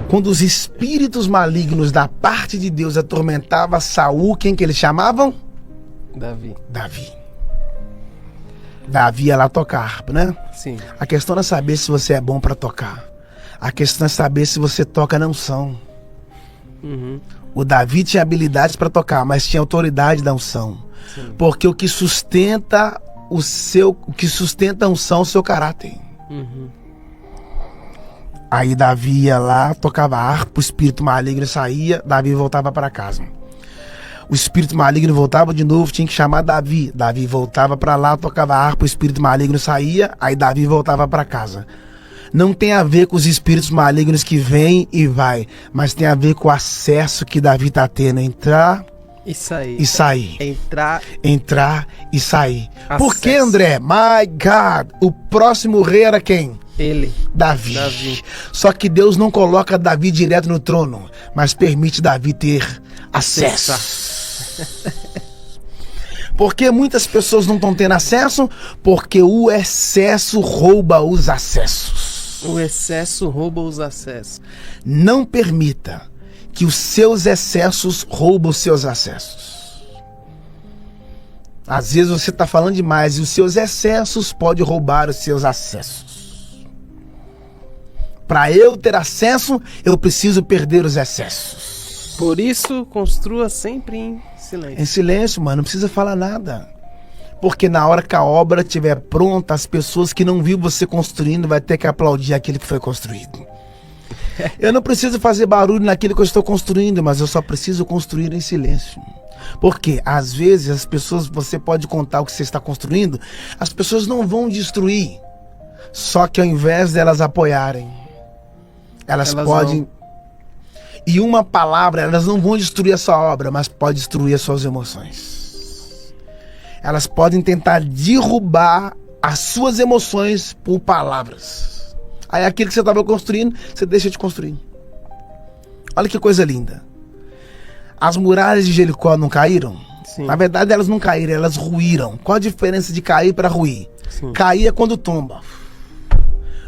Quando os espíritos malignos da parte de Deus atormentavam Saul, quem que eles chamavam? Davi. Davi ia lá tocar harpa, né? Sim. A questão não é saber se você é bom para tocar. A questão é saber se você toca na unção. O Davi tinha habilidades para tocar, mas tinha autoridade da unção. Sim. Porque o que sustenta a unção é o seu caráter. Aí Davi ia lá, tocava harpa, o espírito maligno saía, Davi voltava para casa. O espírito maligno voltava de novo, tinha que chamar Davi. Davi voltava para lá, tocava harpa, o espírito maligno saía, aí Davi voltava para casa. Não tem a ver com os espíritos malignos que vêm e vai, mas tem a ver com o acesso que Davi está tendo, entrar e sair. E sair. Entrar e sair. Acesso. Por que, André? My God, o próximo rei era quem? Ele. Davi. Só que Deus não coloca Davi direto no trono, mas permite Davi ter acesso. Por que muitas pessoas não estão tendo acesso? Porque o excesso rouba os acessos. O excesso rouba os acessos. Não permita que os seus excessos roubem os seus acessos. Às vezes você está falando demais e os seus excessos podem roubar os seus acessos. Para eu ter acesso, eu preciso perder os excessos. Por isso, construa sempre em silêncio. Em silêncio, mano, não precisa falar nada. Porque na hora que a obra estiver pronta, as pessoas que não viram você construindo vai ter que aplaudir aquilo que foi construído. Eu não preciso fazer barulho naquilo que eu estou construindo, mas eu só preciso construir em silêncio. Porque às vezes as pessoas, você pode contar o que você está construindo, as pessoas não vão destruir. Só que ao invés delas apoiarem, elas podem... Vão. E uma palavra, elas não vão destruir a sua obra, mas pode destruir as suas emoções. Elas podem tentar derrubar as suas emoções por palavras. Aí aquilo que você estava construindo, você deixa de construir. Olha que coisa linda. As muralhas de Jericó não caíram? Sim. Na verdade elas não caíram, elas ruíram. Qual a diferença de cair para ruir? Sim. Cair é quando tomba.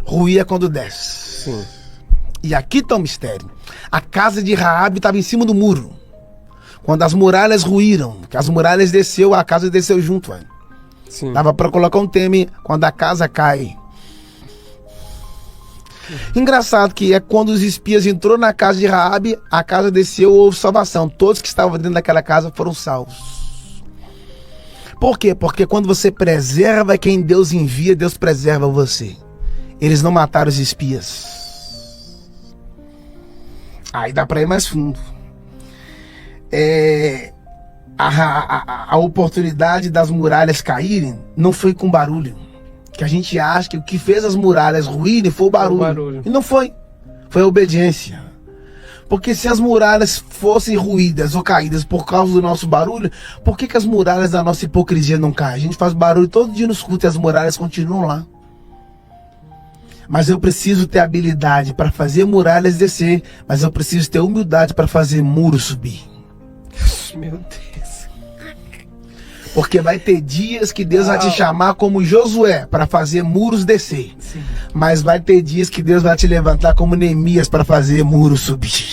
Ruir é quando desce. Sim. E aqui está o mistério. A casa de Raabe estava em cima do muro. Quando as muralhas ruíram, que as muralhas desceu, a casa desceu junto. Sim. Dava para colocar um tema, quando a casa cai. Engraçado que é quando os espias entrou na casa de Raabe, a casa desceu, houve salvação. Todos que estavam dentro daquela casa foram salvos. Por quê? Porque quando você preserva quem Deus envia, Deus preserva você. Eles não mataram os espias. Aí dá para ir mais fundo. A oportunidade das muralhas caírem não foi com barulho. Que a gente acha que o que fez as muralhas ruírem foi o barulho. E não foi. Foi a obediência. Porque se as muralhas fossem ruídas ou caídas por causa do nosso barulho, por que as muralhas da nossa hipocrisia não caem? A gente faz barulho todo dia nos cultos e as muralhas continuam lá. Mas eu preciso ter habilidade para fazer muralhas descer, mas eu preciso ter humildade para fazer muros subir. Meu Deus. Porque vai ter dias que Deus vai te chamar como Josué para fazer muros descer. Sim. Mas vai ter dias que Deus vai te levantar como Neemias para fazer muros subir.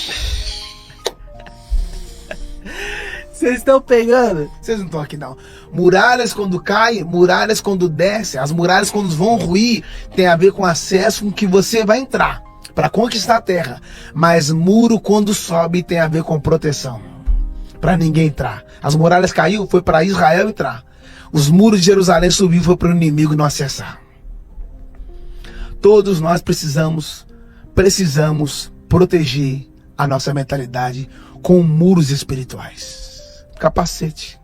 Vocês estão pegando? Vocês não estão aqui não. Muralhas quando caem, muralhas quando descem, as muralhas quando vão ruir, tem a ver com acesso com que você vai entrar para conquistar a terra. Mas muro quando sobe tem a ver com proteção, para ninguém entrar. As muralhas caiu, foi para Israel entrar. Os muros de Jerusalém subiu, foi para o inimigo não acessar. Todos nós precisamos proteger a nossa mentalidade com muros espirituais. Capacete.